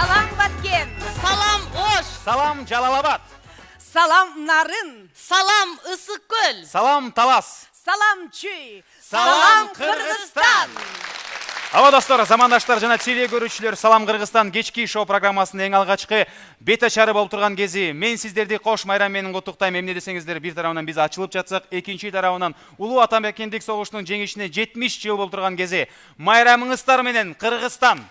Салам Баткен. Салам Ош. Салам Жалалабад. Салам Нарын. Салам Ысыккөл. Салам Талас. Салам Чүй. Салам Кыргызстан. Аба достор, замандаштар жана теле көрүүчүлөр, салам Кыргызстан кечки шоу программасынын эң алгачкы бет ачары болуп турган кези. Мен сиздерди кош майрам менен куттуктайм. Эмне десеңиздер, бир тарабынан биз ачылып жатсак, экинчи тарабынан улуу атамекендик согуштун жеңишине 70 жыл болуп турган кези. Майрамыңыздар менен Кыргызстан.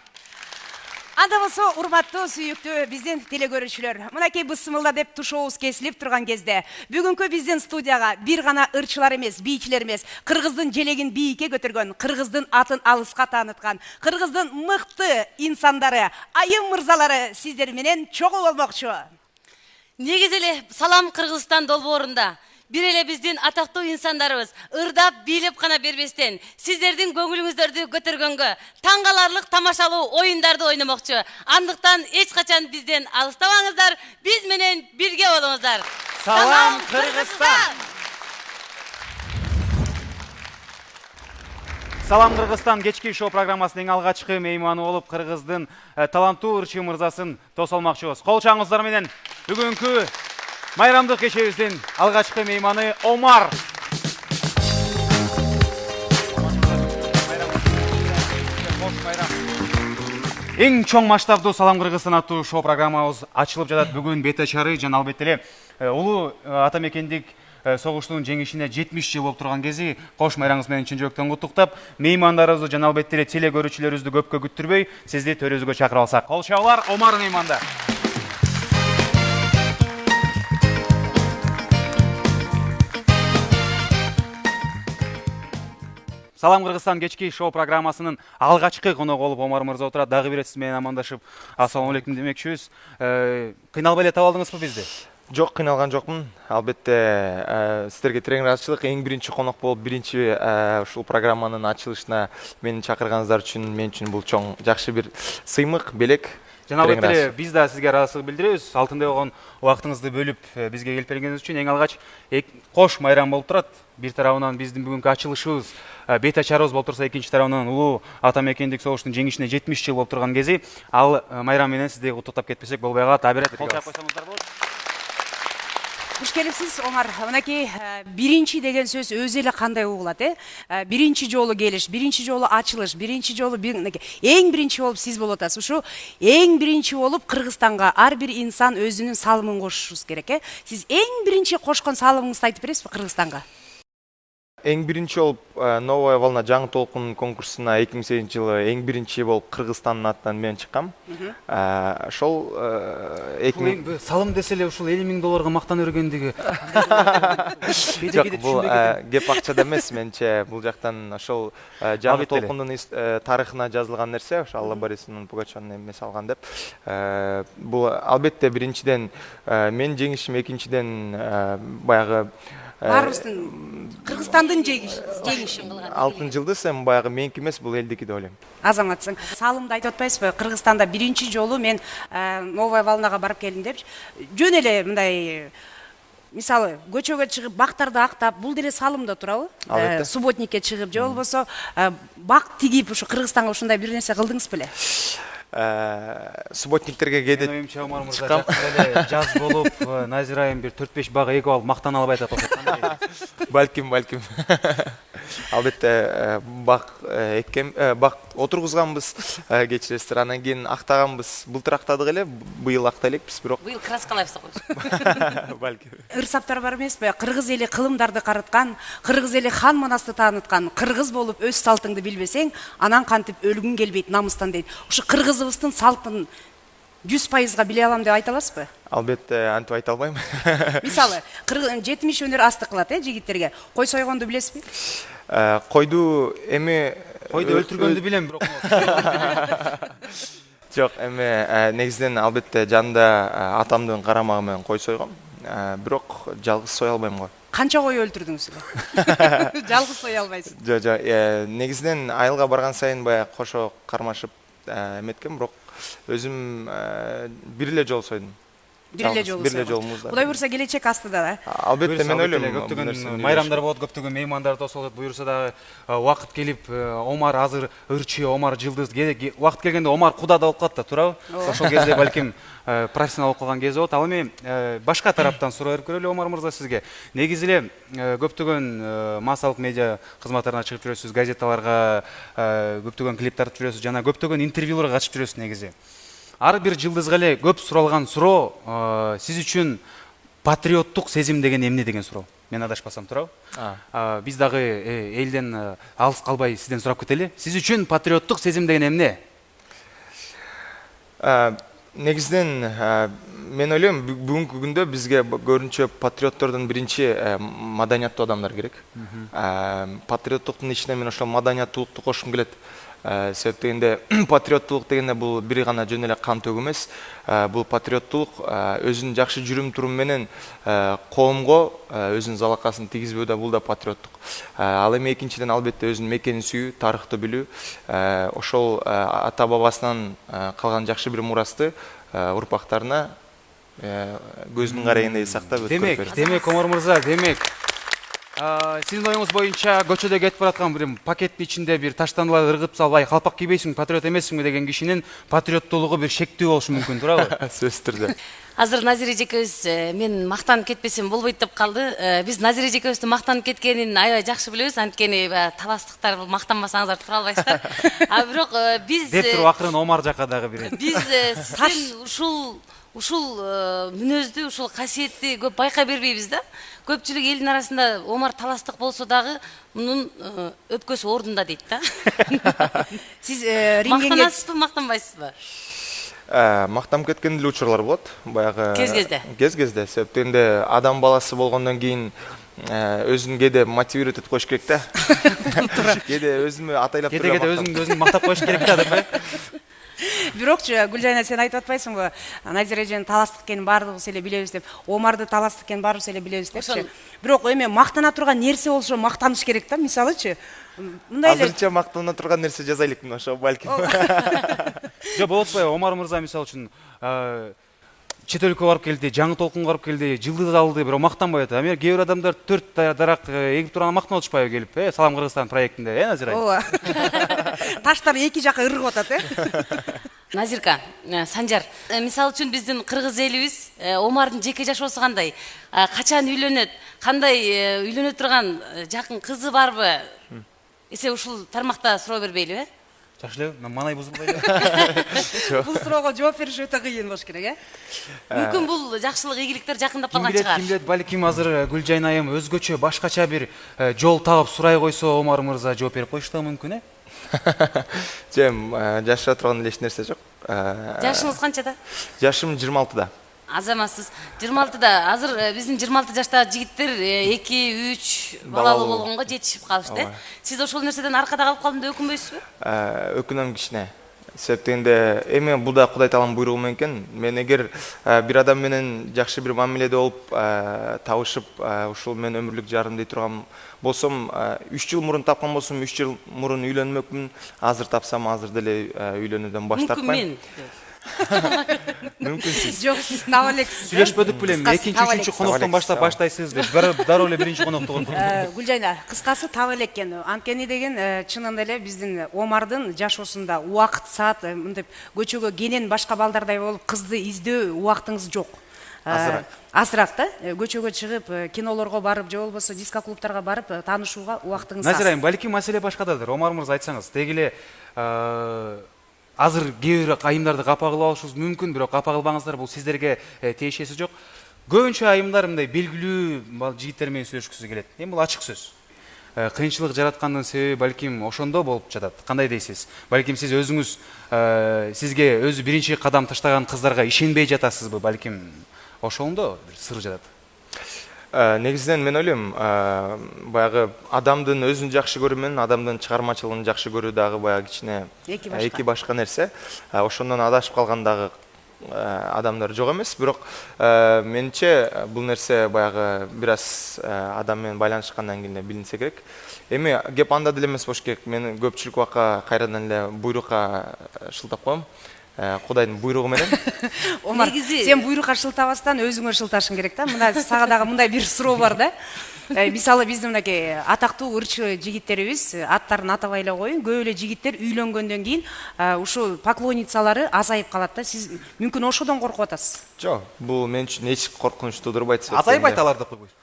Анда болсо, урматтуу, сүйүктүү биздин теле көрүүчүлөр, мынакей бысымылда деп тушообуз кесилип турган кезде, бүгүнкү биздин студияга бир гана ырчылар эмес, бийчилер эмес, кыргыздын желегин бийикке көтөргөн, кыргыздын атын алыска тааныткан, кыргыздын мыкты инсандары, айым мырзалары сиздер менен чогуу болмокчу. Негизи эле салам Кыргызстан долбоорунда бир эле биздин атактуу инсандарыбыз ырдап бийлеп гана бербестен сиздердин көңүлүңүздөрдү көтөргөнгө таң каларлык тамашалуу оюндарды ойномокчу. Андыктан эч качан бизден алыстабаңыздар, биз менен бирге болуңуздар. Салам Кыргызстан. Салам Кыргызстан кечки шоу программасынын эң алгачкы мейманы болуп, Кыргыздын таланттуу ырчы мырзасын тосолмокчубуз. Кол чаңыңыздар менен бүгүнкү майрамдык кечебиздин алгачкы мейманы Омар. Эң чоң масштабдуу Салам Кыргызстан аттуу шоу программабыз ачылып жатат. Бүгүн бет ачары жана албетте эле улуу атамекендик согуштун жеңишине 70 жыл болуп турган кези, кош майраңыз менен чын жүрөктөн куттуктап, меймандарыбызды жана албетте эле теле көрүүчүлөрүбүздү көпкө күттүрбөй, сизди төрөбүзгө чакырып алсак. Кол чабуулар Омар мейманда. Салам Кыргызстан кечки шоу программасынын алгачкы коногу болуп Омар мырза отурат. Дагы бир сиз менен амандашып, ассалам алейкум демекчүбүз. Кыйналбай эле таап алдыңызбы бизди? Жок, кыйналган жокмун. Албетте, сиздерге терең ыраазычылык. Эң биринчи конок болуп, биринчи ушул программанын ачылышына мени чакырганыңыздар үчүн мен үчүн бул чоң жакшы бир сыймык, белек. Жана албетте эле биз да сизге ыраазычылык билдиребиз. Алтындай болгон убактыңызды бөлүп бизге келип бергениңиз үчүн. Эң алгач кош майрам болуп турат. Бир тарабынан биздин бүгүнкү ачылышыбыз, бет ачарыбыз болуп турса, экинчи тарабынан улуу атамекендик согуштун жеңишине 70 жыл болуп турган кези, ал майрам менен сизди куттуктап кетпесек болбой калат. Аберет кол чаап койсоңуздар болот. Куш келипсиз, Омар. Мынакей биринчи деген сөз өзү эле кандай угулат, биринчи жолу келиш, биринчи жолу ачылыш, биринчи жолу эң биринчи болуп сиз болуп атасыз. Ушу эң биринчи болуп Кыргызстанга ар бир инсан өзүнүн салымын кошушубуз керек, Сиз эң биринчи кошкон салымыңызды айтып бересизби Кыргызстанга? Эң биринчи болуп Новая волна жаңы толкун конкурсуна 2008-жылы эң биринчи болуп Кыргызстандын атынан мен чыккам. Ошол салым десе эле ушул $50,000 мактан өргөндүгү. Жок, бул кеп акчада эмес, менче бул жактан ошол жаңы толкундун тарыхына жазылган нерсе, ошо Алла Борисовна Пугачеванын эмеси алган деп. Бул албетте биринчиден мен жеңишим, экинчиден баягы Баарыбыздын Кыргызстандын жеңиши. Алтын жылдыз эми баягы меники эмес, бул элдики деп ойлойм. Азаматсың. Салымды айтып атпайсызбы? Кыргызстанда биринчи жолу мен Новая волнага барып келдим депчи. Жөн эле мындай мисалы көчөгө чыгып бактарды актап, бул деле салымда турабы? Субботникке чыгып, же болбосо бак тигип ушу Кыргызстанга ушундай бир нерсе кылдыңыз беле? Субботниктерге кээде чыккам. Жаз болуп, Назира айым бир 4-5 бак эгип алып мактан алып айтат окшойт. Балким. Албетте бак эккем, бак отургузганбыз, кечиресиздер. Анан кийин актаганбыз. Былтыр актадык эле, быйыл актай элекпиз, бирок Быйыл краскалайбыз коебуз. Балким. Ырсаптар бар эмеспи? Кыргыз эли кылымдарды карыткан, кыргыз эли хан манасты тааныткан, кыргыз болуп өз салтыңды билбесең, анан кантип өлгүң келбейт намыстан дейт. Ушу кыргызыбыздын салтын 100% биле алам деп айта аласызбы? Албетте антип айта албайм. Мисалы, 70 өнөр асты кылат, жигиттерге. Кой сойгонду билесизби? Койду эми Койду өлтүргөндү билем, бирок. Жок, эми негизинен албетте жанында атамдын карамагы менен кой сойгом. Бирок жалгыз сой албайм го. Канча кой өлтүрдүңүз эле? Жалгыз сой албайсыз. Жок, негизинен айылга барган сайын баягы кошо кармашып эметкем, бирок өзүм бир эле жол сойдум. бир эле жолу. бир эле жолубузда. Кудай буюрса келечек астыда. Албетте мен ойлойм. Көптөгөн майрамдар болот, көптөгөн меймандар тосулат. Буюрса дагы убакыт келип, Омар азыр ырчы, Омар жылдыз. Убакыт келгенде Омар куда да болуп калат да, туурабы? Ошол кезде балким профессионал болуп калган кези болот. Ал эми башка тараптан суроо берип көрөлү Омар мырза сизге. Негизи эле көптөгөн массалык медиа кызматтарына чыгып жүрөсүз, газеталарга көптөгөн клип тартып жүрөсүз, жана көптөгөн интервьюларга катышып жүрөсүз негизи. Ар бир жылдызга эле көп суралган суроо сиз үчүн патриоттук сезим деген эмне деген суроо. Мен адашпасам, туурабы? Биз дагы элден алыс калбай сизден сурап кетели. Сиз үчүн патриоттук сезим деген эмне? Негизинен мен ойлойм бүгүнкү күндө бизге көрүнчө патриоттордун биринчи маданияттуу адамдар керек. Патриоттуктун ичине мен ошол маданияттуулукту кошкум келет. Себеп дегенде патриоттулук дегенде бул бир гана жөн эле кан төгүү эмес. Бул патриоттулук өзүнүн жакшы жүрүм турум менен коомго өзүнүн залакасын тийгизбөө да бул да патриоттук. Ал эми экинчиден албетте өзүнүн мекенин сүйүү, тарыхты билүү, ошол ата бабасынан калган жакшы бир мурасты урпактарына көзүнүн карайгындай сактап өткөрүп берет. Демек Омар мырза, демек сиздин оюңуз боюнча көчөдө кетип бараткан бир пакеттин ичинде бир таштандыларды ыргытып салып, ай калпак кийбейсиңби, патриот эмессиңби деген кишинин патриоттуулугу бир шектүү болушу мүмкүн, туурабы? Сөзсүз түрдө. Азыр Назира эжекебиз мен мактанып кетпесем болбойт деп калды. Биз Назира эжекебиздин мактанып кеткенин аябай жакшы билебиз. Анткени таластыктар бул мактанбасаңыздар тура албайсыздар. Бирок биз деп туруп акырын Омар жака дагы бир. Биз сиздин ушул мүнөздү, ушул касиетти көп байкай бербейбиз да. Көпчүлүк элдин арасында Омар таластык болсо дагы мунун өпкөсү ордунда дейт да. Сиз рингге мактанасызбы, мактанбайсызбы? Мактанып кеткен деле учурлар болот. Баягы кез-кезде. Себеп дегенде адам баласы болгондон кийин өзүн кээде мотивировать этип коюш керек да. Кээде өзүмө атайлап турган. Кээде өзүн мактап коюш керек да деп. Бирокчу Гүлжайна сен айтып атпайсыңбы? Назира эженин таластык экенин баардыгыбыз эле билебиз деп. Омарды таластык экенин баарыбыз эле билебиз депчи. Бирок эми мактана турган нерсе болсо мактаныш керек да, мисалычы. Мындай эле азырынча мактана турган нерсе жазайлык мына ошо балким. Жок, болот атпайбы? Омар мырза мисалы үчүн чет өлкөгө барып келди, жаңы толкунга барып келди, жылдыз алды, бирок мактанбай атат. Эми кээ бир адамдар 4 дарак эгип турган мактанып атышпайбы келип, Салам Кыргызстан проектинде, Назира? ооба. Таштар эки жака ыргып атат, Назирка, Санжар, мисалы үчүн биздин кыргыз элибиз Омардын жеке жашоосу кандай? Качан үйлөнөт? Кандай үйлөнө турган жакын кызы барбы? Эсе ушул тармакта суроо бербейлиби? Жакшы эле, манай бузулбайбы? Бул суроого жооп бериш өтө кыйын болуш керек, Мүмкүн бул жакшылык, ийгиликтер жакындап калган чыгар. Ким билет, балким азыр Гүлжайна айым өзгөчө башкача бир жол таап сурай койсо, Омар мырза жооп берип коюшу да мүмкүн, Жем, жашыра турган эле эч нерсе жок. Жашыңыз канчада? Жашым 26да. Аз эмессиз. 26да. Азыр биздин 26 жаштагы жигиттер 2-3 балалуу болгонго жетишип калышты. Сиз ошол нерседен аркада калып калдым деп өкүнбөйсүзбү? Өкүнөм кичине. Себеп дегенде эми бул да Кудай тааланын буйругу менен экен. Мен эгер бир адам менен жакшы бир мамиледе болуп, табышып, ушул мен өмүрлүк жарым дей турган болсом, 3 жыл мурун тапкан болсом, 3 жыл мурун үйлөнмөкмүн. Азыр тапсам, азыр деле үйлөнүүдөн баш тартпайм. Мүмкүн сиз. Жок, сиз таба элексиз. Сүйлөшпөдүк белем, экинчи, үчүнчү коноктон баштап баштайсыз деп. Дароо эле биринчи конокту курдук. Гүлжайна, кыскасы таба элек экен. Анткени деген чынында эле биздин Омардын жашоосунда убакыт, саат мынтип көчөгө кенен башка балдардай болуп кызды издөө убактыңыз жок. Азыраак да, көчөгө чыгып, кинолорго барып, же болбосо диско клубтарга барып таанышууга убактыңыз аз. Назира айым, балким маселе башкададыр. Омар мырза айтсаңыз, деги эле азыр кээ бир айымдарды капа кылып алышыбыз мүмкүн, бирок капа кылбаңыздар, бул сиздерге тиешеси жок. Көбүнчө айымдар мындай белгилүү жигиттер менен сүйлөшкүсү келет. Эми бул ачык сөз. Кыйынчылык жараткандын себеби балким ошондо болуп жатат. Кандай дейсиз? Балким сиз өзүңүз сизге өзү биринчи кадам таштаган кыздарга ишенбей жатасызбы? Балким ошондо бир сыр жатат. Негизинен мен ойлойм, баягы адамдын өзүн жакшы көрүү менен адамдын чыгармачылыгын жакшы көрүү дагы баягы кичине эки башка нерсе. Ошондон адашып калган дагы адамдар жок эмес, бирок менимче бул нерсе баягы бир аз адам менен байланышкандан кийин билинсе керек. Эми кеп анда деле эмес болуш керек. Мен көпчүлүк убакка кайрадан эле буйрукка шылтап коем. Кудайдын буйругу менен. Омар, Негизи- сен буйрукка шылтабастан өзүңө шылташың керек да. Мына сага дагы мындай бир суроо бар да. Мисалы биздин мынакей атактуу ырчы жигиттерибиз аттарын атабай эле коеюн. Көп эле жигиттер үйлөнгөндөн кийин ушул поклонницалары азайып калат да. Сиз мүмкүн ошодон коркуп атасыз. Жок, бул мен үчүн эч коркунуч туудурбайт. Атайып айталар деп койбойсуз.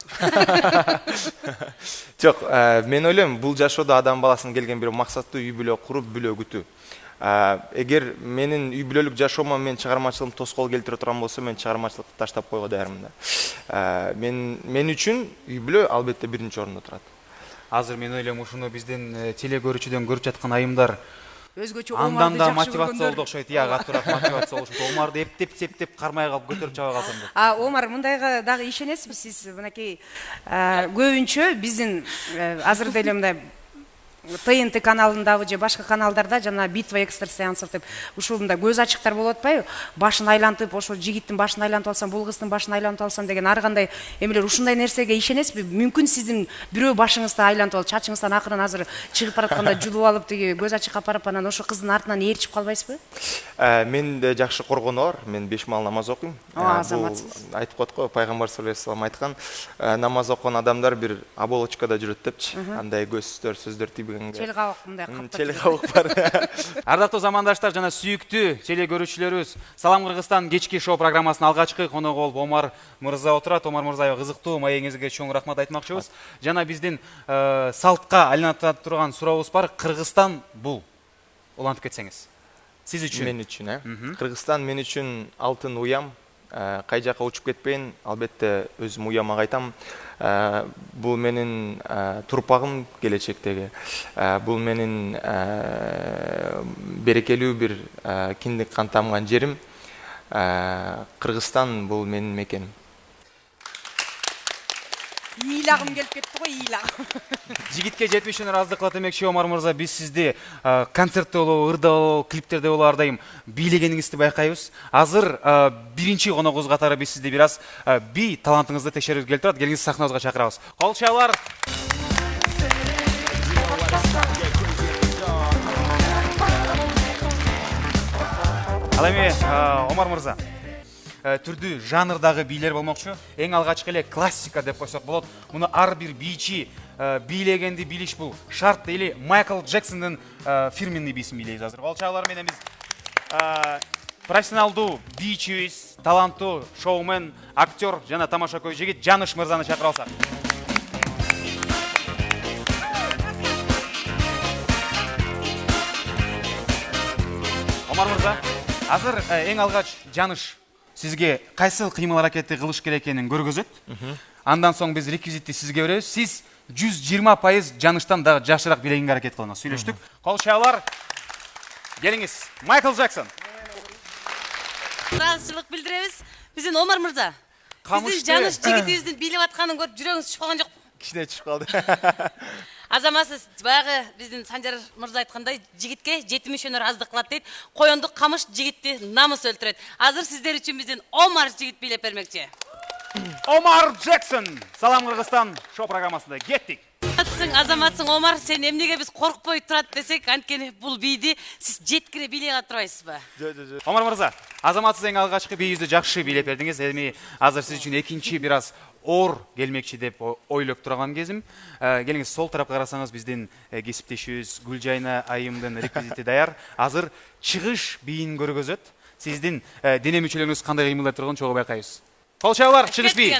Жок, мен ойлойм, бул жашоодо адам баласынын келген бир максаты үй бүлө куруп, бүлө күтүү. Эгер менин үй бүлөлүк жашоомо мен чыгармачылыгым тоскоол келтире турган болсо, мен чыгармачылыкты таштап койго даярмын да. Мен үчүн үй бүлө албетте биринчи орунда турат. Азыр мен ойлойм ушуну биздин теле көрүүчүдөн көрүп жаткан айымдар Өзгөчө андан Омарды да жакшы мотивация болду көргөндөр. окшойт. Катуураак мотивация болуш. Омарды эптеп септеп кармай калып көтөрүп чаба калсам деп. Омар, мындайга дагы ишенесизби сиз? Мынакей көбүнчө биздин азыр деле мындай ТНТ каналындабы же башка каналдарда жана битва экстрасеансов деп ушул мындай көз ачыктар болуп атпайбы? Башын айлантып, ошо жигиттин башын айлантып алсам, бул кыздын башын айлантып алсам деген ар кандай эмелер, ушундай нерсеге ишенесизби? Мүмкүн сиздин бирөө башыңызды айлантып алып, чачыңыздан акырын азыр чыгып баратканда жулуп алып, тиги көз ачыкка апарып анан ошо кыздын артынан ээрчип калбайсызбы? Менде жакшы коргону бар. Мен 5 маал намаз окуйм. Азаматсыз. Айтып коет го, пайгамбар саллаллаху алейхи вассалам айткан, намаз окуган адамдар бир оболочкада жүрөт депчи. Андай көздөр, сөздөр тийбегенге. Чел кабак мындай каптап. Чел кабак бар. Ардактуу замандаштар жана сүйүктүү теле көрүүчүлөрүбүз, Салам Кыргызстан кечки шоу программасынын алгачкы коногу болуп Омар мырза отурат. Омар мырза, кызыктуу маегиңизге чоң рахмат айтмакчыбыз. Жана биздин салтка айланып турган сурообуз бар. Кыргызстан бул. Улантып кетсеңиз. Сиз үчүн. Мен үчүн, Кыргызстан мен үчүн алтын уям. Кай жака учуп кетпейин, албетте өзүм уяма кайтам. Бул менин турпагым келечектеги. Бул менин берекелүү бир киндик кан тамган жерим. Кыргызстан бул менин мекеним. Ийлагым келип кетти го, ийлагым. Жигитке 70 аздыклат демекчи Омар мырза, биз сизди концертте болобу, ырда болобу, клиптерде болобу ар дайым бийлегениңизди байкайбыз. Азыр биринчи коногубуз катары биз сизди бир аз би талантыңызды текшергибиз келип турат. Келиңиз сахнабызга чакырабыз. Кол чаалар. Ал эми Омар мырза, түрдүү жанрдагы бийлер болмокчу. Эң алгачкы эле классика деп койсок болот. Муну ар бир бийчи бийлегенди билиш бул шарт. Или Майкл Джексондун фирменный бийсин бийлейбиз азыр. Кол чаалар менен биз профессионалдуу бийчибиз, таланттуу шоумен, актер жана тамашакөй жигит Жаныш мырзаны чакырып алсак. Омар мырза, азыр эң алгач Жаныш сизге кайсы кыймыл аракетти кылыш керек экенин көргөзөт. Андан соң биз реквизитти сизге беребиз. Сиз 120% Жаныштан дагы жакшыраак бийлегенге аракет кылыңыз. Сүйлөштүк. Кол чаалар. Келиңиз. Майкл Джексон. ыраазычылык билдиребиз. Биздин Омар мырза. Биздин Жаныш жигитибиздин бийлеп атканын көрүп жүрөгүңүз түшүп калган жокпу? Кичине түшүп калды. Азаматсыз баягы биздин Санжар мырза айткандай, жигитке 70 аздык кылат дейт. Коёндук камыш жигитти намыс өлтүрөт. Азыр сиздер үчүн биздин Омар жигит бийлеп бермекчи. Омар Джексон. Салам Кыргызстан шоу программасында кеттик. Азаматсың Омар, сен эмнеге биз коркпой турат десек, анткени бул бийди сиз жеткире бийлей ала турбайсызбы? Жо. Омар мырза, азаматсыз эң алгачкы бийибизди жакшы бийлеп бердиңиз. Эми азыр сиз үчүн экинчи бир аз оор келмекчи деп ойлоп турган кезим. Келиңиз, сол тарапка карасаңыз биздин кесиптешибиз Гүлжайна айымдын реквизити даяр. Азыр чыгыш бийин көргөзөт. Сиздин дене мүчөлөрүңүз кандай кыймылдап турганын чогуу байкайбыз. Кол чаалар, чыгыш бий.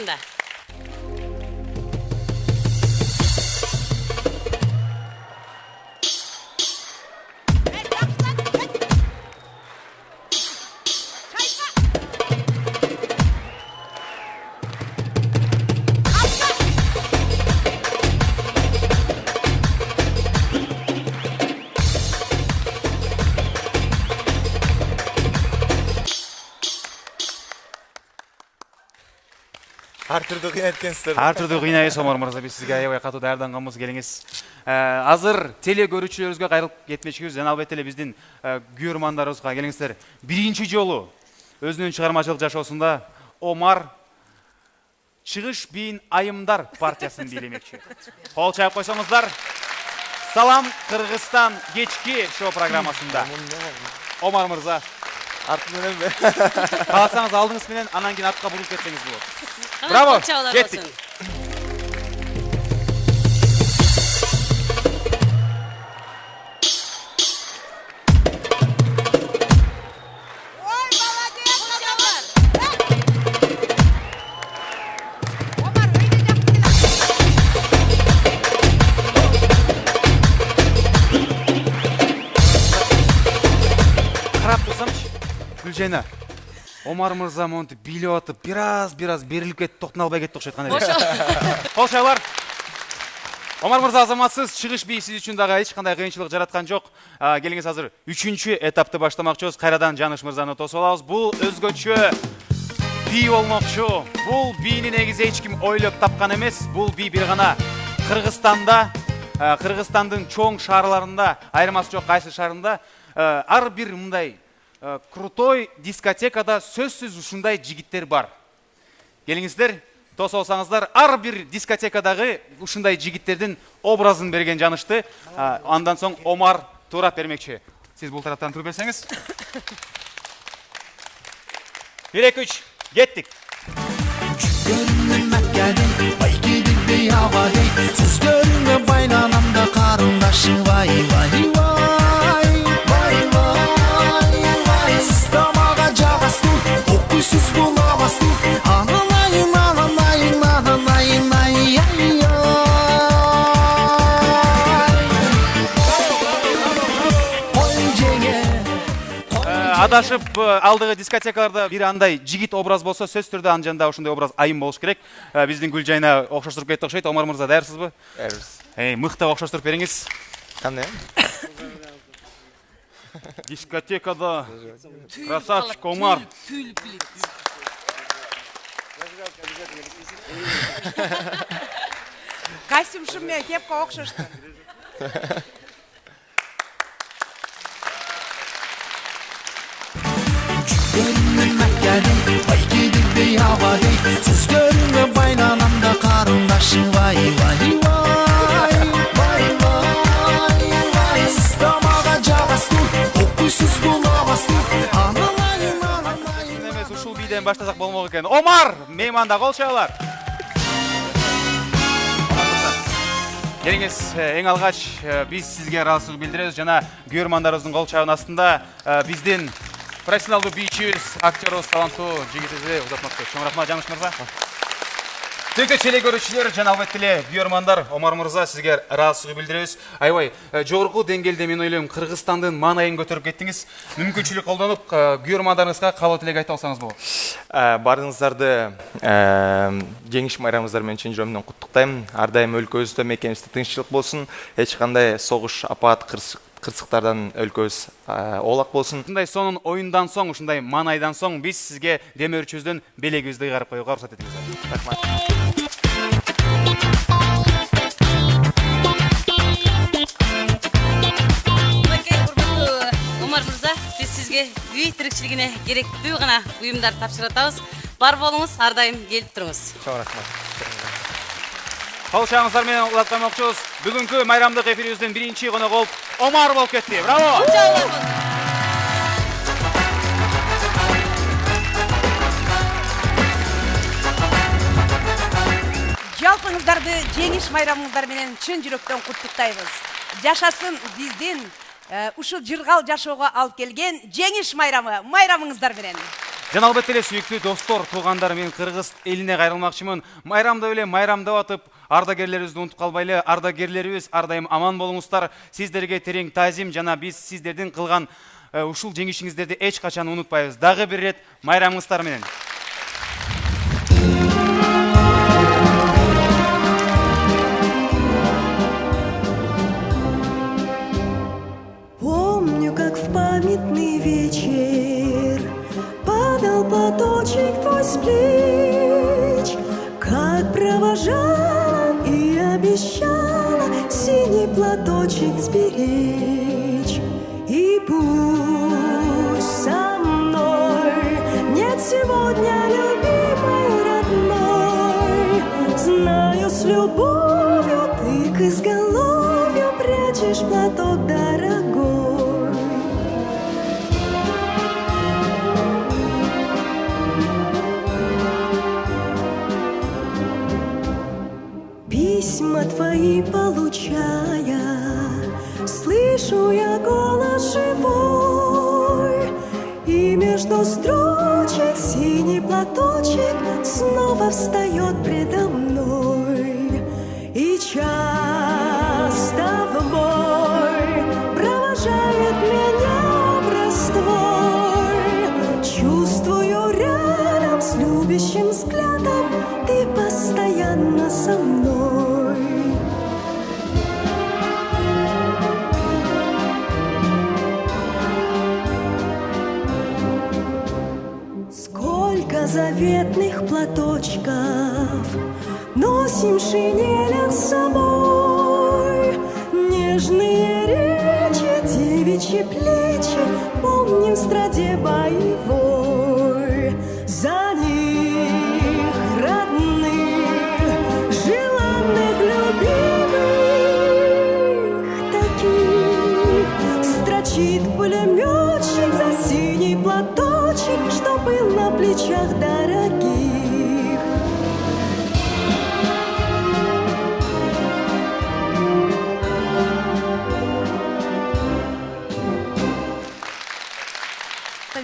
Ар түрдүү кыйнайткенсиздер. Ар түрдүү кыйнайбыз Омар мырза, биз сизге аябай катуу даярданганбыз. Келиңиз. Азыр теле көрүүчүлөрүбүзгө кайрылып кетмекчибиз. Жана албетте эле биздин күйөрмандарыбызга келиңиздер. Биринчи жолу өзүнүн чыгармачылык жашоосунда Омар чыгыш бийин айымдар партиясын бийлемекчи. Кол чаап койсоңуздар. Салам Кыргызстан кечки шоу программасында Омар мырза Арты менен бе? Кааласаңыз алдыңыз менен анан кийин артка бурулуп кетсеңиз болот. Кана Браво, кол чабуулар кеттик. болсун. Ой, молодец, Омар! Омар, өйдө жактыкына. Карап турсамчы, Гүлжайна. Омар мырза монтип бийлеп атып, бир аз берилип кетип, токтоно албай кетти окшойт кандай. Кол чабуулар. Омар мырза азаматсыз, чыгыш бий сиз үчүн дагы эч кандай кыйынчылык жараткан жок. Келиңиз азыр 3-чү этапты баштамакчыбыз. Кайрадан Жаныш мырзаны тосуп алабыз. Бул өзгөчө бий болмокчу. Бул бийни негизи эч ким ойлоп тапкан эмес. Бул бий бир гана Кыргызстанда, Кыргызстандын чоң шаарларында, айырмасы жок кайсы шаарында, ар бир мындай крутой дискотекада сөзсүз ушундай жигиттер бар. Келиңиздер, тосуп алсаңыздар, ар бир дискотекадагы ушундай жигиттердин образын берген Жанышты. Андан соң Омар турап бермекчи. Сиз бул тараптан туруп берсеңиз. 1 2 3 кеттик. Сөздеріңе байланамда қарындашың вай вай вай вай вай вай стамаға жабастың оққысыз боламастың ананайын ананайын ананайын ай ай ой жеңе Адашып алдыгы дискотекаларда бир андай жигит образ болсо, сөзсүз түрдө анын жанында ошондой образ айым болуш керек. Биздин Гүлжайна окшоштуруп кетти окшойт. Омар мырза даярсызбы? Даярбыз. Мыкты окшоштуруп бериңиз. Кандай? Дискотекада красавчик Омар. Костюм менен кепка окшошту. Gönlüm mekkedim, vay gidip bir havadey Sözlerine baylanamda karındaşın vay vay vay Vay vay vay Stamağa cabastın, okuysuz bulamastın Ananayın ananayın Эмес ушул бийден баштасак болмок экен. Омар, мейманда кол чабуулар. Келиңиз, эң алгач биз сизге ыраазычылык билдиребиз жана көрөрмандарыбыздын кол чабуунун астында биздин профессионалдуу бийчибиз, актерибиз, таланттуу жигитибизди узатмакчы. Чоң рахмат Жаныш мырза. Түктө теле көрүүчүлөр жана албетте эле көрөрмандар, Омар мырза сизге ыраазычылык билдиребиз. Аябай жогорку деңгээлде мен ойлойм Кыргызстандын маанайын көтөрүп кеттиңиз. Мүмкүнчүлүк колдонуп көрөрмандарыңызга каалоо тилек айта алсаңыз болот. Баарыңыздарды жеңиш майрамыңыздар менен чын жүрөгүмдөн куттуктайм. Ар дайым өлкөбүздө мекенибизде тынччылык болсун. Эч кандай согуш, апат, кырсыктардан өлкөбүз оолак болсун. Ушундай сонун оюндан соң, ушундай маанайдан соң биз сизге демөөрчүбүздөн белегибизди ыйгарып коюуга уруксат этиңиз. Рахмат. Омар мырза, биз сизге үй тирикчилигине керектүү гана буюмдар тапшырып атабыз. Бар болуңуз, ар дайым келип туруңуз. Чоң рахмат. Кол чабыңыздар менен улатканмакчыбыз. Бүгүнкү майрамдык эфирибиздин биринчи коногу болуп Омар болуп кетти. Браво! Жалпыңыздарды жеңиш майрамыңыздар менен чын жүрөктөн куттуктайбыз. Жашасын биздин ушул жыргал жашоого алып келген жеңиш майрамы, майрамыңыздар менен. Жана албетте эле сүйүктүү достор, туугандар, мен Кыргыз элине кайрылмакчымын. Майрамдап эле майрамдап атып, ардагерлерибизди унутуп калбайлы. Ардагерлерибиз ар дайым аман болуңуздар. Сиздерге терең таазим жана биз сиздердин кылган ушул жеңишиңиздерди эч качан унутпайбыз. Дагы бир рет майрамыңыздар менен. Помню, как в памятный вечер падал платочек твой с плеч, как провожала и обещала синий платочек сберечь. И пусть со мной нет сегодня любимой родной, знаю, с любовью ты к изголовью прячешь платок дорогой. И между строчек синий платочек снова встает предо мной. И часто в бой провожает меня простой. Чувствую рядом с любящим взглядом ты постоянно со мной. Сколько заветных платочков носим в шинелях с собой. Нежные речи, девичьи плечи помним в страде боевой. За них родных, желанных, любимых таких строчит пулеметчик за синий платочек, что был на плечах дорогих.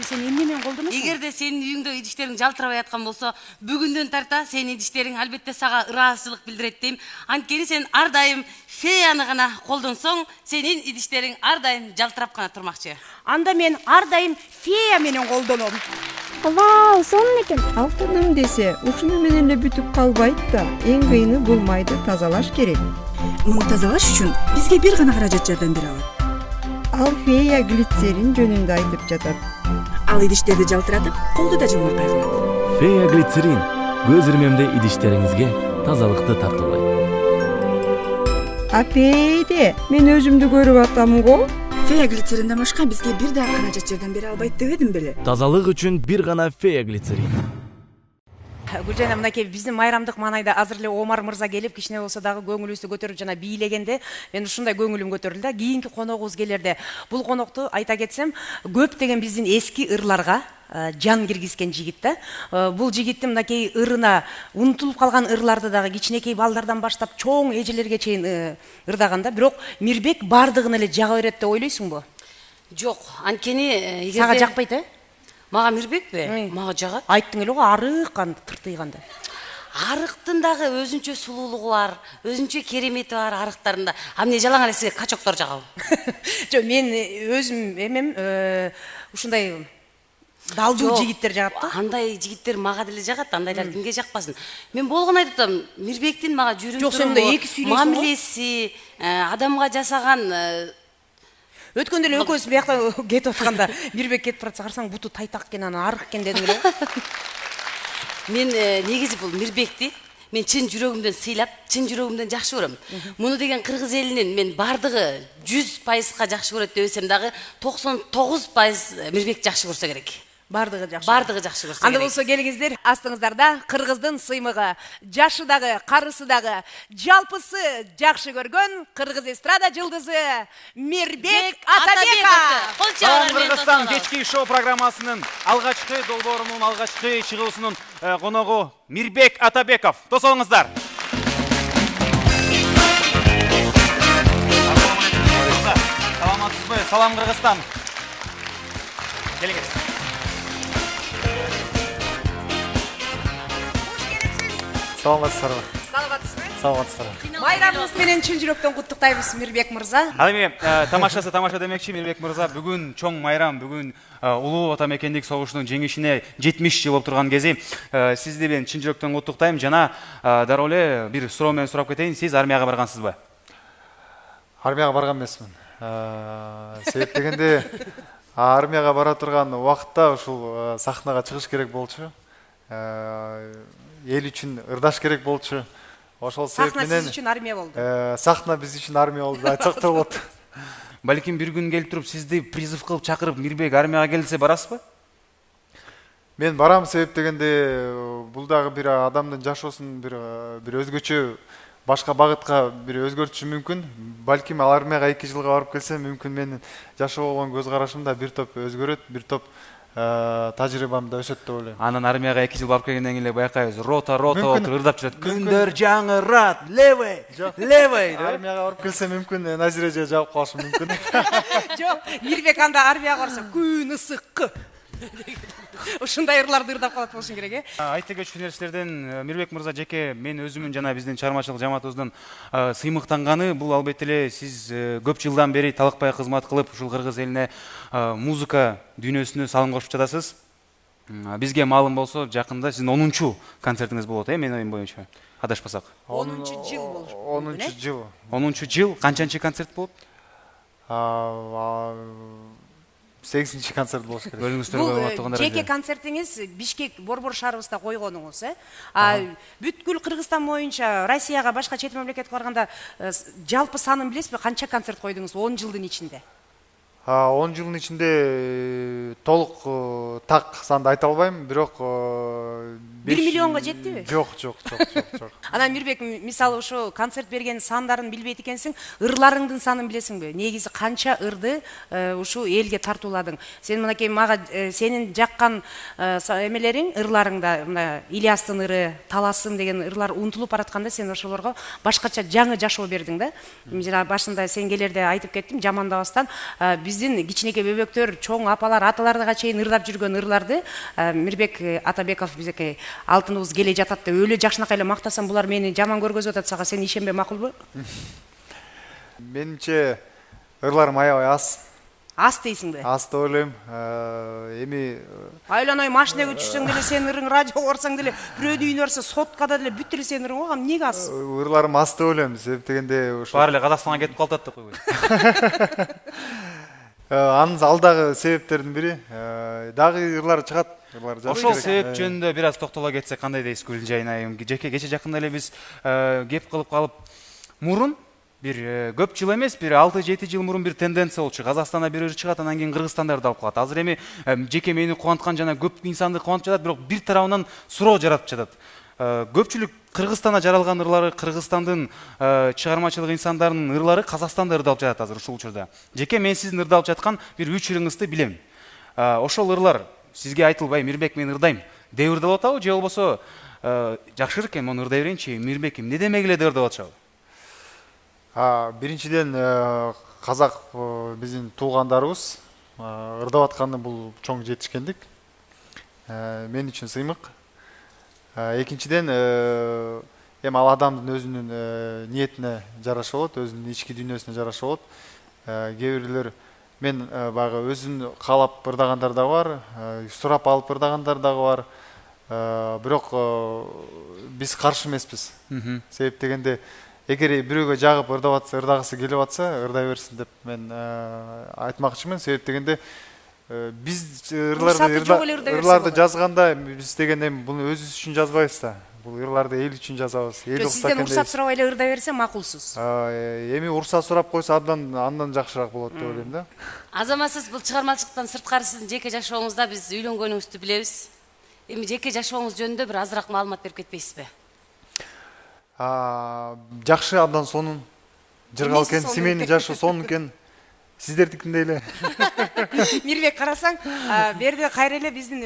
Сен эмнемен колдоносуң? Эгерде сенин үйүңдө идиштериң жалтырабай аткан болсо, бүгүндөн тарта сенин идиштериң албетте сага ыраазычылык билдирет дейм. Анткени сен ар дайым феяны гана колдонсоң, сенин идиштериң ар дайым жалтырап гана турмакчы. Анда мен ар дайым фея менен колдоном. Вау, сонун экен. Алтыным десе, ушуну менен эле бүтүп калбайт да. Эң кыйыны бул майды тазалаш керек. Муну тазалаш үчүн бизге бир гана каражат жардам бере алат. Ал фея глицерин жөнүндө айтып жатат. Ал идиштерди жалтыратып, колду да жылмыртай кылат. Фея глицерин көз ирмемде идиштериңизге тазалыкты тартуулайт. Апейде, мен өзүмдү көрүп атам го. Фея глицеринден башка бизге бир да каражат жардам бере албайт дебедим беле? Тазалык үчүн бир гана фея глицерин. Гүлжана, мынакей биздин майрамдык маанайда азыр эле Омар мырза келип, кичине болсо дагы көңүлүбүздү көтөрүп жана бийлегенде, мен ушундай көңүлүм көтөрүлдү да. Кийинки коногубуз келерде бул конокту айта кетсем, көптөгөн биздин эски ырларга жан киргизген жигит да. Бул жигиттин мынакей ырына унутулуп калган ырларды дагы кичинекей балдардан баштап чоң эжелерге чейин ырдаган да. Бирок Мирбек бардыгын эле жага берет деп ойлойсуңбу? Жок, анткени эгерде Сага жакпайт, Мага Мирбекпи? Мага жагат. Айттың эле го арык тыртыйганда. Арыктын дагы өзүнчө сулуулугу бар, өзүнчө керемети бар арыктарында. А эмне жалаң эле сизге качоктор жагабы? Жок, мен өзүм эмем ушундай далдуу жигиттер жагат да. Андай жигиттер мага деле жагат, андайлар кимге жакпасын. Мен болгон айтып атам, Мирбектин мага Жок, сен мындай эки жүрүм-туруму, сүйлөйсүң го. мамилеси, адамга жасаган Өткөндө эле экөөбүз биякта кетип атканда Мирбек кетип баратса, карасаң буту тайтак экен, анан арык экен дедиң эле. мен негизи бул Мирбекти мен чын жүрөгүмдөн сыйлап, чын жүрөгүмдөн жакшы көрөм. Муну деген кыргыз элинин мен бардыгы 100% жакшы көрөт десем дагы 99% Мирбек жакшы көрсө керек. Бардыгы жакшы. Бардыгы жакшы көрсө керек. Анда болсо келиңиздер, астыңыздарда кыргыздын сыймыгы, жашы дагы, карысы дагы, жалпысы жакшы көргөн кыргыз эстрада жылдызы Мирбек Атабеков. Салам Кыргызстан кечки шоу программасынын алгачкы долбоорунун алгачкы чыгуусунун коногу Мирбек Атабеков. Тосолуңуздар. Саламатсызбы? Салам Кыргызстан. Келиңиз. Саламатсыздарбы? Саламатсызбы? Майрамыңыз менен чын жүрөктөн куттуктайбыз, Мирбек мырза. Ал эми тамашасы тамаша демекчи, Мирбек мырза, бүгүн чоң майрам, бүгүн улуу ата мекендик согушунун жеңишине 70 жыл болуп турган кези. Сизди мен чын жүрөктөн куттуктайм. Жана дароо эле бир суроо менен сурап кетейин. Сиз армияга баргансызбы? Армияга барган эмесмин. Себеп дегенде армияга бара турган убакытта ушул сахнага чыгыш керек болчу. Эл үчүн ырдаш керек болчу. Ошол себеп менен Сахна сиз үчүн армия болду. Сахна биз үчүн армия болду, айтсак да болот. Балким бир күн келип туруп сизди призыв кылып чакырып Мирбек армияга келсе барасызбы? Мен барам, себеп дегенде бул дагы бир адамдын жашоосун бир өзгөчө башка багытка бир өзгөртүшү мүмкүн. Балким ал армияга 2 жылга барып келсе, мүмкүн менин жашоого болгон көз карашым да бир топ өзгөрөт, бир топ тажрыйбам да өсөт деп ойлойм. Анан армияга 2 жыл барып келгенден кийин эле байкайбыз, рота болуп ырдап жүрөт. Күндөр жаңырат, левый, левый. Армияга барып келсе, мүмкүн Назире же жаап калышы мүмкүн. Жок, Мирбек анда армияга барса күн ысык. Ушундай ырларды ырдап калат болушуң керек, Айтыгөч журналисттерден Мирбек мырза жеке мен өзүмүн жана биздин чыгармачылык жамаатыбыздын сыймыктанганы бул албетте эле сиз көп жылдан бери талыкпай кызмат кылып ушул кыргыз элине музыка дүйнөсүнө салым кошуп жатасыз. Бизге маалым болсо жакында сиздин 10-чу концертиңиз болот, менин оюм боюнча. Адашпасак. 10-чу жыл болуш. 10-чу жыл. 10-чу жыл канчанчы концерт болот? 8-чи концерт болуш керек. Бул жеке концертиңиз Бишкек борбор шаарыбызда койгонуңуз, бүткүл Кыргызстан боюнча Россияга башка чет мамлекетке барганда жалпы санын билесизби, канча концерт койдуңуз 10 жылдын ичинде? 10 жылдын ичинде толук так санды айта албайм, бирок 1 миллионго жеттиби? Жок. Анан Мирбек, мисалы ушу концерт берген сандарын билбейт экенсиң, ырларыңдын санын билесиңби? Негизи канча ырды ушу элге тартууладың? Сен мынакей мага сенин жаккан эмелериң, ырларыңда мына Ильястын ыры, Таласым деген ырлар унутулуп баратканда сен ошолорго башкача жаңы жашоо бердиң да. Жана башында сен келерде айтып кеттим, жамандабастан биздин кичинекей бөбөктөр, чоң апалар, аталарга чейин ырдап жүргөн ырларды Мирбек Атабеков бизеке алтын уз келе жатат деп өлө жакшынакай эле мактасам, булар мени жаман көргөзүп атат, сага сен ишенбе, макулбу? Менимче ырларым аябай аз. Аз дейсиңби? Аз деп ойлойм. Эми айланай машинеге түшсөң деле сенин ырың, радиого барсаң деле, бирөөдү үйүнө барса соткада деле бүт эле сенин ырың го, эмнеге аз? Ырларым аз деп ойлойм, себеп дегенде ушул Баары эле Казакстанга кетип калат деп койбойт. Анын алдагы себептердин бири дагы ырлар чыгат. Ошол себеп жөнүндө бир аз токтоло кетсек кандай дейсиз Гүлжайын айым? Жеке кече жакында эле биз кеп кылып калып, мурун бир көп жыл эмес, бир 6-7 жыл мурун бир тенденция болчу. Казакстанда бир ыр чыгат, анан кийин Кыргызстанда ырдалып калат. Азыр эми жеке мени кубанткан жана көп инсанды кубантып жатат, бирок бир тарабынан суроо жаратып жатат. Көпчүлүк Кыргызстанда жаралган ырлары, Кыргызстандын чыгармачылык инсандарынын ырлары Казакстанда ырдалып жатат азыр ушул учурда. Жеке мен сиздин ырдалып жаткан бир 3 ырыңызды билем. Ошол ырлар сизге айтылбай, Мирбек мен ырдайм деп ырдалып атабы, же болбосо жакшыраак экен муну ырдай берейинчи, Мирбек эмне демек эле деп ырдап атышабы? Биринчиден казак биздин туугандарыбыз ырдап атканы бул чоң жетишкендик. Мен үчүн сыймык. Экинчиден эми ал адамдын өзүнүн ниетине жараша болот, өзүнүн ички дүйнөсүнө жараша болот. Кээ бирлер мен баягы өзүн каалап ырдагандар дагы бар, сурап алып ырдагандар дагы бар. Бирок биз каршы эмеспиз. Себеп дегенде эгер бирөөгө жагып ырдап атса, ырдагысы келип атса, ырдай берсин деп мен айтмакчымын. Себеп дегенде биз ырларды жазганда биз деген эми буну өзүбүз үчүн жазбайбыз да. Бул ырларды эл үчүн жазабыз. Эл укса экен. Сизден уруксат сурабай эле ырдай берсе макулсуз. Эми уруксат сурап койсо андан жакшыраак болот деп ойлойм да. Азаматсыз бул чыгармачылыктан сырткары сиздин жеке жашооңузда биз үйлөнгөнүңүздү билебиз. Эми жеке жашооңуз жөнүндө бир азыраак маалымат берип кетпейсизби? Жакшы, абдан сонун. Жыргал экен, семейный жашоо сонун экен. Сиздердикиндей эле. Мирбек, карасаң, берде кайра эле биздин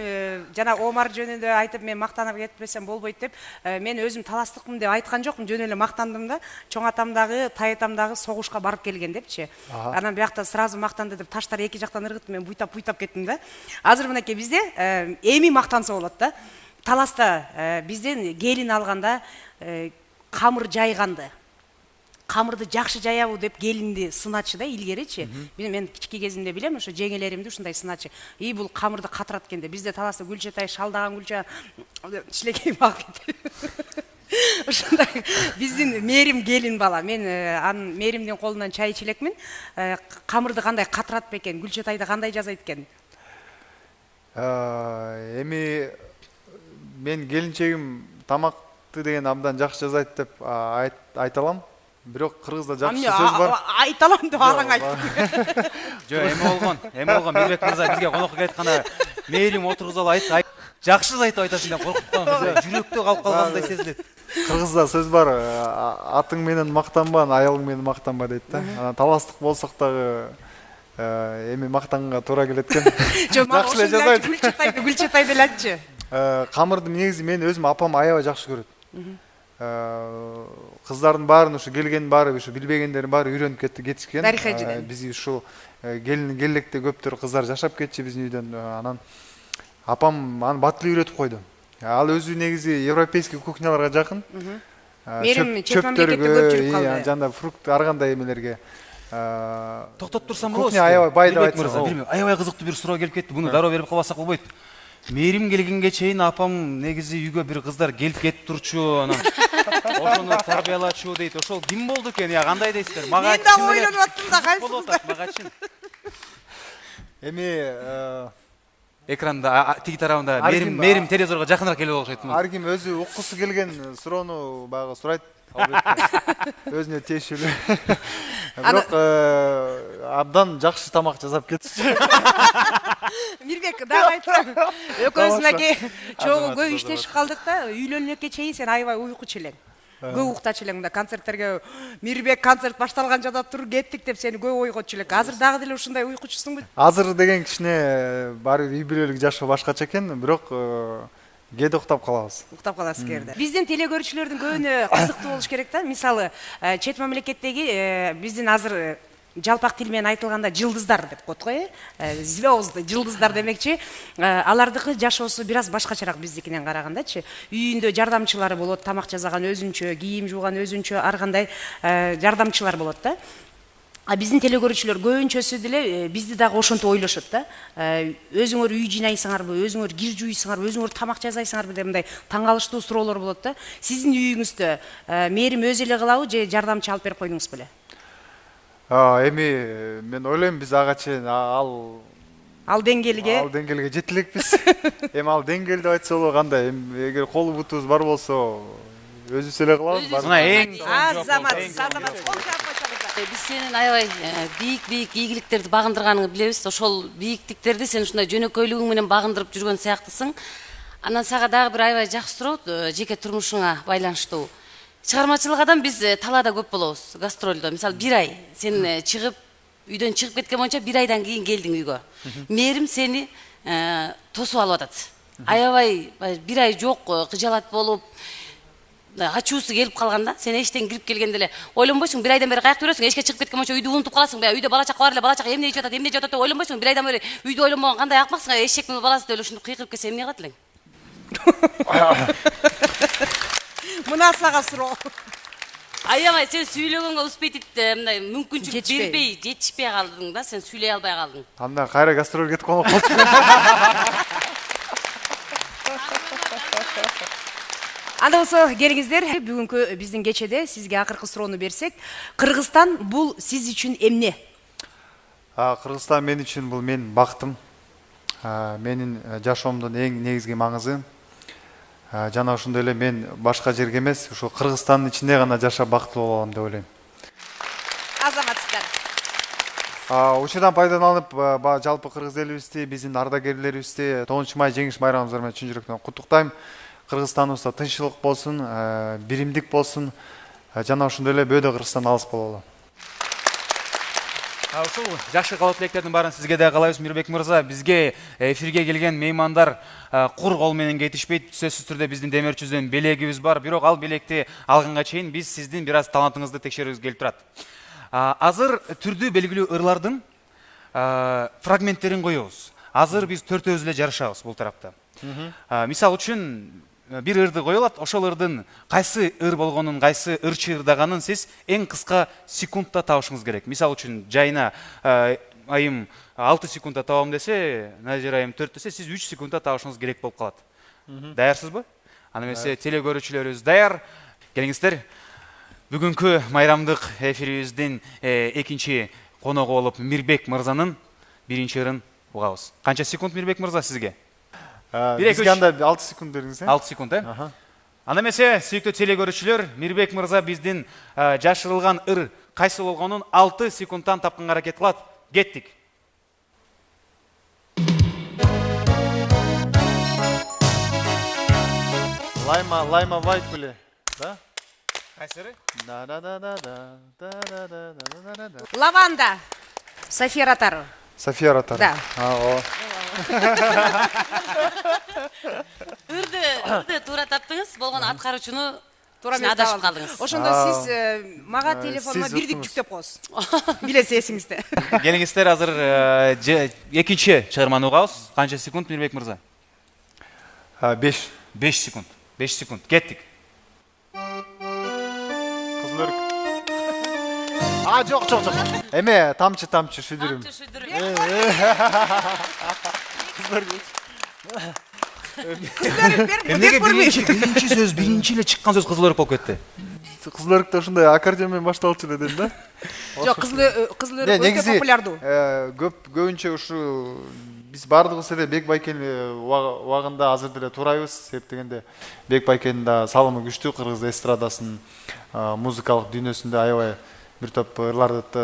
жана Омар жөнүндө айтып мен мактанып кетпесем болбойт деп, мен өзүм таластыкмын деп айткан жокмун, жөн эле мактандым да. Чоң атам дагы, тай атам дагы согушка барып келген депчи. Анан биякта сразу мактанды деп таштар эки жактан ыргытып мен буйтап кеттим да. Азыр мынакей бизде эми мактанса болот да. Таласта бизден келин алганда камыр жайганды. Камырды жакшы жаябы деп келинди сыначы да илгеричи. Мен кички кезимде билем, ошо жеңелеримди ушундай сыначы. Бул камырды катырат экен деп. Бизде Таласта Гүлчатай шалдаган Гүлча чилекей багып кетти. Ушундай биздин Мерим келин бала. Мен анын Меримдин колунан чай ичи элекмин. Камырды кандай катырат бекен, Гүлчатайды кандай жазайт экен? Эми мен келинчегим тамакты деген абдан жакшы жазайт деп айта алам. Бирок кыргызда жакшы сөз бар. Айта алам деп араң айтты. Жок, эми болгон Мирбек мырза бизге конокко келатканда Мерим отургузалы айт. Жакшы айтып атасың деп коркуп калдым. Жүрөктө калып калгандай сезилет. Кыргызда сөз бар, атың менен мактанба, аялың менен мактанба дейт да. Анан таластык болсок дагы эми мактанганга туура келет экен. Жакшы эле жазайт. Гүлчатайды эле айтчы. Камырды негизи мен өзүм апам аябай жакшы көрөт. Кыздардын баарын ушу келгендин баары, ушу билбегендердин баары үйрөнүп кетишкен. Биз ушу келин келлекте көптөр кыздар жашап кетчи биздин үйдөн. Анан апам аны батыл үйрөтүп койду. Ал өзү негизи европейский кухняларга жакын. Мерим чет мамлекетте көп жүрүп калды. Жанда фрукт ар кандай эмелерге. Токтоп турсам болобу? Кухня аябай бай деп айтсам. Аябай кызыктуу бир суроо келип кетти. Буну дароо берип калбасак болбойт. Мерим келгенге чейин апам негизи үйгө бир кыздар келип кетип турчу, анан ошону тарбиялачу дейт. Ошол ким болду экен? Я кандай дейсиздер? Мага Мен да ойлонуп аттым да, кайсысы? Магачын. Эми Экранда тиги тарабында Мерим телевизорго жакыныраак келип окшойт. Ар ким өзү уккусу келген суроону баягы сурайт. Өзүнө тиешелүү. Бирок абдан жакшы тамак жасап кетчү. Мирбек, дагы айтсам, экөөбүзүнө чогуу көп иштешип калдык да, үйлөнгөнүккө чейин сен аябай уйкучу элең. Көп уктачу элең да, концерттерге Мирбек концерт башталган жада тур кеттик деп сени көп ойготчу элек. Азыр дагы деле ушундай уйкучусуңбу? Азыр деген кичине баары үй бүлөлүк жашоо башкача экен, бирок кээде уктап калабыз. Уктап каласыз кээде. Биздин телегөрүүчүлөрдүн көбүнө кызыктуу болуш керек да. Мисалы, чет мамлекеттеги биздин азыр жалпак тил менен айтылганда жылдыздар деп коет го, звезды, жылдыздар демекчи. Алардыкы жашоосу бир аз башкачараак биздикинен карагандачы. Үйүндө жардамчылары болот, тамак жасаган өзүнчө, кийим жууган өзүнчө, ар кандай жардамчылар болот да. Биздин телегөрүүчүлөр көбүнчөсү деле бизди дагы ошентип ойлошот да. Өзүңөр үй жыйнайсыңарбы, өзүңөр кир жууйсуңарбы, өзүңөр тамак жасайсыңарбы деп мындай таң калыштуу суроолор болот да. Сиздин үйүңүздө Мерим өзү эле кылабы же жардамчы алып берип койдуңуз беле? Эми мен ойлойм биз ага чейин ал деңгээлге жете элекпиз. Эми ал деңгээл деп айтса болобу кандай? Эгер колу бутубуз бар болсо өзүбүз эле кылабыз. Мына эң азамат. Биз сенин аябай бийик ийгиликтерди багындырганыңды билебиз. Ошол бийиктиктерди сен ушундай жөнөкөйлүгүң менен багындырып жүргөн сыяктысың. Анан сага дагы бир аябай жакшы суроо жеке турмушуңа байланыштуу. Чыгармачылык адам биз талаада көп болобуз, гастролдо. Мисалы, бир ай сен чыгып, үйдөн чыгып кеткен боюнча бир айдан кийин келдиң үйгө. Мерим сени тосуп алып атат. Аябай бир ай жок, кыжалат болуп, ачуусу келип калганда, сен эштен кирип келгенде эле ойлонбойсуң, бир айдан бери каякта жүрөсүң, эшикке чыгып кеткен боюнча үйдү унутуп каласың, үйдө бала чака бар эле, бала чака эмне ичип атат деп ойлонбойсуң, бир айдан бери үйдө ойлонбогон кандай акмаксың, эшектин баласы деп эле ушинтип кыйкырып кетсе эмне кылат элең? Мына сага суроо. Аябай сен сүйлөгөнгө успетип мындай мүмкүнчүлүк бербей, жетишпей калдың да, сен сүйлөй албай калдың. Анда кайра гастролге кетип калчу. Анда болсо келиңиздер, бүгүнкү биздин кечеде сизге акыркы суроону берсек, Кыргызстан бул сиз үчүн эмне? Кыргызстан мен үчүн бул менин бактым. Менин жашоомдун эң негизги маңызы. Жана ошондой эле мен башка жерге эмес, ушул Кыргызстандын ичинде гана жашап бактылуу болом деп ойлойм. Азаматсыздар. Ушудан пайдаланып, жалпы кыргыз элибизди, биздин ардагерлерибизди 9 май жеңиш байрамыбыз менен чын жүрөктөн куттуктайм. Кыргызстаныбызда тынччылык болсун, биримдик болсун, жана ошондой эле бөөдө Кыргызстан алыс бололу. Ушул жакшы каалоо тилектердин баарын сизге да каалайбыз, Мирбек мырза. Бизге эфирге келген меймандар кур кол менен кетишпейт. Сөзсүз түрдө биздин демирчүздөн белегибиз бар, бирок ал белекти алганга чейин биз сиздин бир аз талантыңызды текшерүүбүз келип турат. Азыр түрдүү белгилүү ырлардын фрагменттерин коебуз. Азыр биз төртөөбүз эле жарышабыз бул тарапта. Мисал үчүн бир ырды коюлат, ошол ырдын кайсы ыр болгонун, кайсы ырчы ырдаганын сиз эң кыска секундта табышыңыз керек. Мисал үчүн Жайна айым 6 секундта табам десе, Назир айым 4 десе, сиз 3 секундта табышыңыз керек болуп калат. Даярсызбы? Аны эмесе телегөрүүчүлөрүбүз даяр. Келиңиздер. Бүгүнкү майрамдык эфирибиздин экинчи коногу болуп Мирбек мырзанын биринчи ырын угабыз. Канча секунд Мирбек мырза сизге? Бизге анда 6 секунд бериңиз. 6 секунд, Аны эмесе, сүйүктүү телегөрүүчүлөр, Мирбек мырза биздин жашырылган ыр кайсы болгонун 6 секундтан тапканга аракет кылат. Кеттик. Лайма Вайт беле, да? Кайсы ыры? Лаванда. София Ротару. София Ротару. Да. Ырды туура таптыңыз, болгон аткаруучуну туура адашып калдыңыз. Ошондо сиз мага телефонума бирдик жүктөп коесуз. Билесиз эсиңизде. Келиңиздер, азыр экинчи чыгарманы угабыз. Канча секунд Мирбек мырза? 5. 5 секунд. 5 секунд. Кеттик. Кызыл өрүк. Жок. Эме тамчы шүдүрүм. Эмнеге биринчи сөз, биринчи эле чыккан сөз кызыл өрүк болуп кетти? Кызыл өрүктө ушундай аккордеон менен башталчу эле дедим да. Жок, кызыл өрүк өтө популярдуу. Көбүнчө ушу биз баардыгыбыз эле Бек Байкенин убагында азыр деле турайбыз. Себеп дегенде Бек Байкенин да салымы күчтүү, кыргыз эстрадасынын музыкалык дүйнөсүндө аябай бир топ ырларды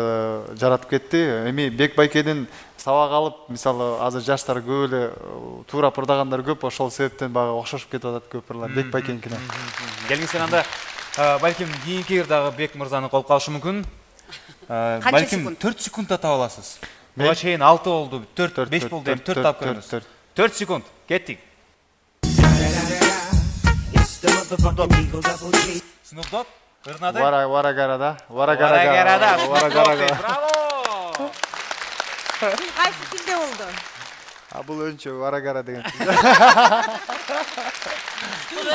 жаратып кетти. Эми Бек Байкенин сабак алып, мисалы азыр жаштар көп эле туурап ырдагандар көп, ошол себептен багы окшошуп кетип атат көп ырлар Бек Байкеникине. Келиңиздер анда балким кийинки ырдагы Бек мырзаны колуп калышы мүмкүн. Балким 4 секундда таап аласыз. Буга чейин 6 болду, 4, 5 болду, эми 4 таап көрүңүз. 4 секунд. Кеттик. Snoop Dogg ырнады. Варагарада. Браво! Кайсы тилде болду? Бул өнчө варагара деген.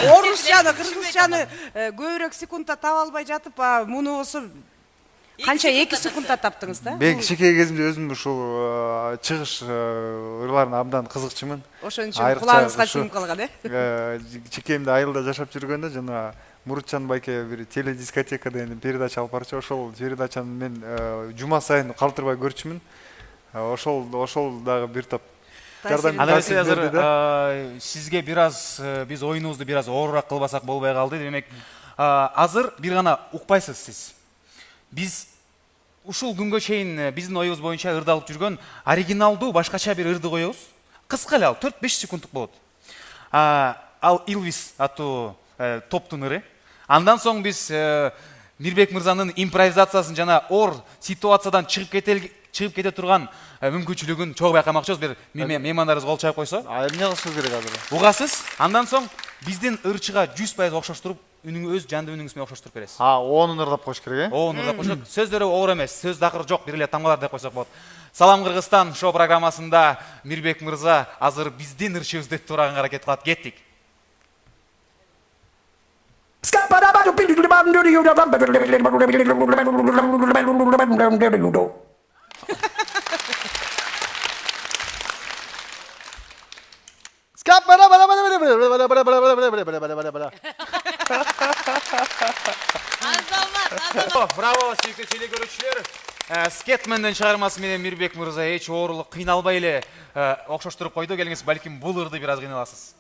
Орусчаны, кыргызчаны көбүрөөк секундда таба албай жатып, муну болсо канча 2 секундда таптыңыз да? Мен кичинекей кезимде өзүм ушул чыгыш ырларына абдан кызыкчумун. Ошон үчүн кулагыңызга сиңип калган, Чекемде айылда жашап жүргөндө жана Мурутчан байке бир теледискотека деген передача алып барчу. Ошол передачаны мен жума сайын калтырбай көрчүмүн. Ошол дагы бир топ Анда эмесе азыр сизге бир аз биз оюнубузду бир аз оорураак кылбасак болбой калды. Демек, азыр бир гана укпайсыз сиз. Биз ушул күнгө чейин биздин оюбуз боюнча ырдалып жүргөн оригиналдуу башкача бир ырды коебуз. Кыска эле ал 4-5 секунддук болот. Ал Илвис аттуу топтун ыры. Андан соң биз Мирбек мырзанын импровизациясын жана оор ситуациядан чыгып кете турган мүмкүнчүлүгүн чогуу байкамакчыбыз. Бир меймандарыбыз кол чаап койсо. Эмне кылышыбыз керек азыр? Угасыз. Андан соң биздин ырчыга 100% окшоштуруп, өз жанды үнүңүз менен окшоштуруп бересиз. Оонун ырдап коюш керек, Оонун ырдап коюш керек. Сөздөрү оор эмес, сөз дакыр жок, бир эле тамгалар деп койсок болот. Салам Кыргызстан шоу программасында Мирбек мырза азыр биздин ырчыбызды турганга аракет кылат. Кеттик. Браво, сүйүктүү телекөрүүчүлөр. Скетмендин чыгармасы менен Мирбек мырза эч оорулук кыйналбай эле окшоштуруп койду. Келиңиз, балким бул ырды бир аз кыйналасыз.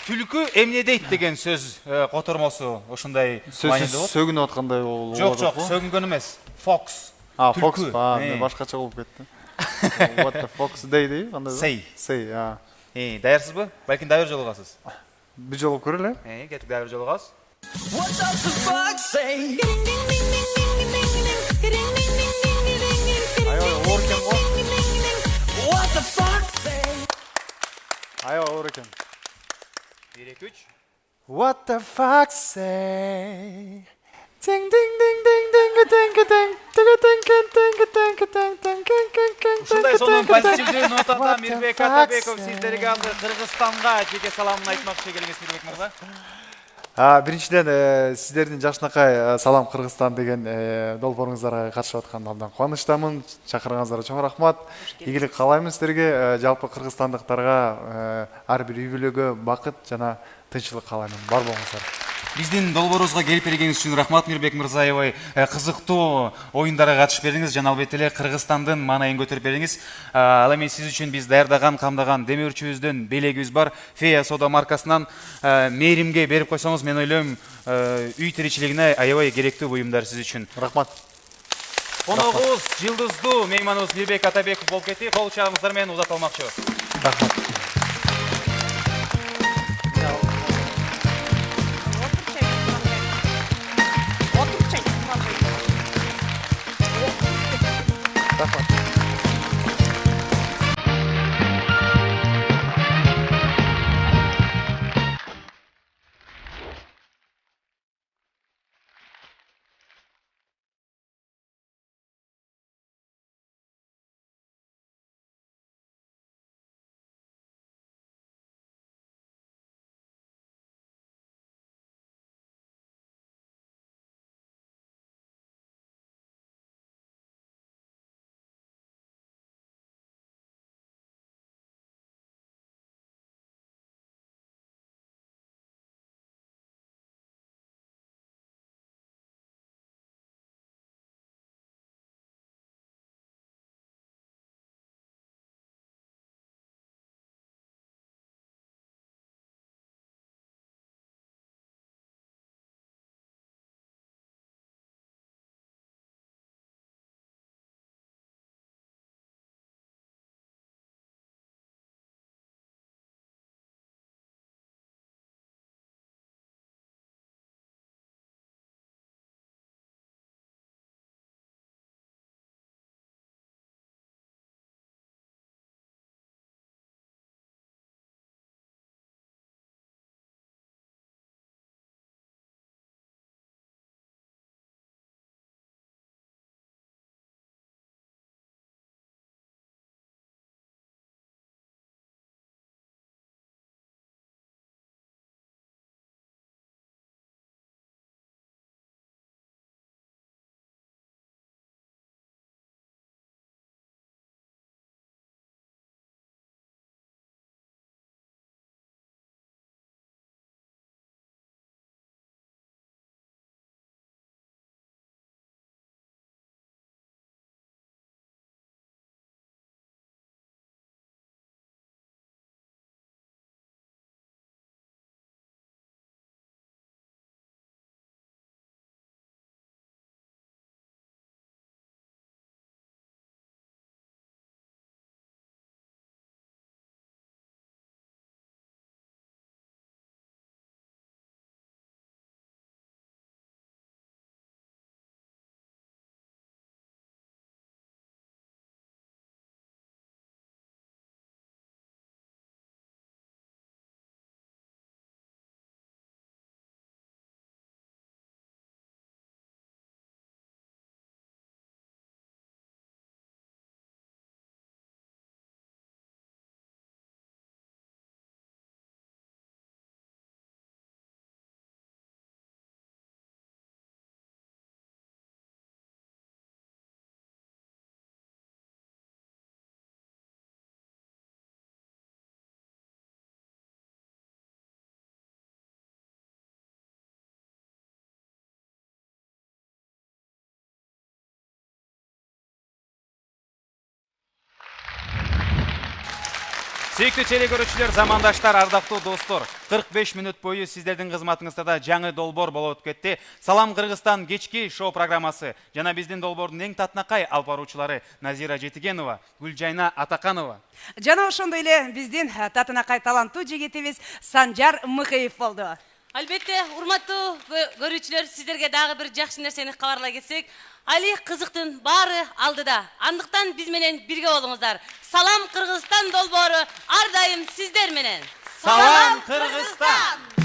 Түлкү эмне дейт деген сөз котормосу ушундай маанилүү болот. Сөгүнүп аткандай болот. Жок, сөгүнгөн эмес. Fox. Fox. Мен башкача болуп кетти. What the fox дейди? Say. Даярсызбы? Балким дагы бир жолу каласыз. Бир жолу көрөлү. Кеттик, дагы бир жолу каласыз. Аябай оор экен. 1-2-3. What the fuck say? Ding ding ding ding ding ding ding ding ding ding ding. Ушундай сонун позитивдүү нотада Мирбек Атабеков сиздерге азыр Кыргызстанга жеке саламын айтмакчы. Келиңиз, Мирбек мырза. Биринчиден сиздердин жакшынакай Салам Кыргызстан деген долбооруңуздарга катышып аткандан абдан кубанычтамын. Чакырганыңыздарга чоң рахмат. Ийгилик каалайм сиздерге. Жалпы кыргызстандыктарга ар бир үй бүлөгө бакыт жана тынччылык каалайм. Бар болуңуздар. Биздин долбоорубузга келип бергениңиз үчүн рахмат, Мирбек мырза. Аябай кызыктуу оюндарга катышып бердиңиз жана албетте эле Кыргызстандын маанайын көтөрүп бердиңиз. Ал эми сиз үчүн биз даярдаган, камдаган демөөрчүбүздүн белегибиз бар. Фея Сода маркасынан мээримге берип койсоңуз, мен ойлойм, үй тиричилигине аябай керектүү буюмдар сиз үчүн. Рахмат. Коногубуз, жылдыздуу мейманыбыз Мирбек Атабеков болуп кетти. Кол чабыңыздар менен узатып алмакчыбыз. Рахмат. Сүйіктүү теле көрүүчүлөр, замандаштар, ардактуу достор, 45 мүнөт бою сиздердин кызматыңызда да жаңы долбоор болуп кетти. Салам Кыргызстан кечки шоу программасы жана биздин долбоордун эң татынакай алып баруучулары Назира Жетигенова, Гүлжайна Атаканова. Жана ошондой эле биздин татынакай таланттуу жигитибиз Санжар Мыкыев болду. Албетте, урматтуу көрүүчүлөр, сиздерге дагы бир жакшы нерсени кабарлай кетсек, али кызыктын баары алдыда. Андыктан биз менен бирге болуңуздар. Салам Кыргызстан долбоору ар дайым сиздер менен. Салам Кыргызстан!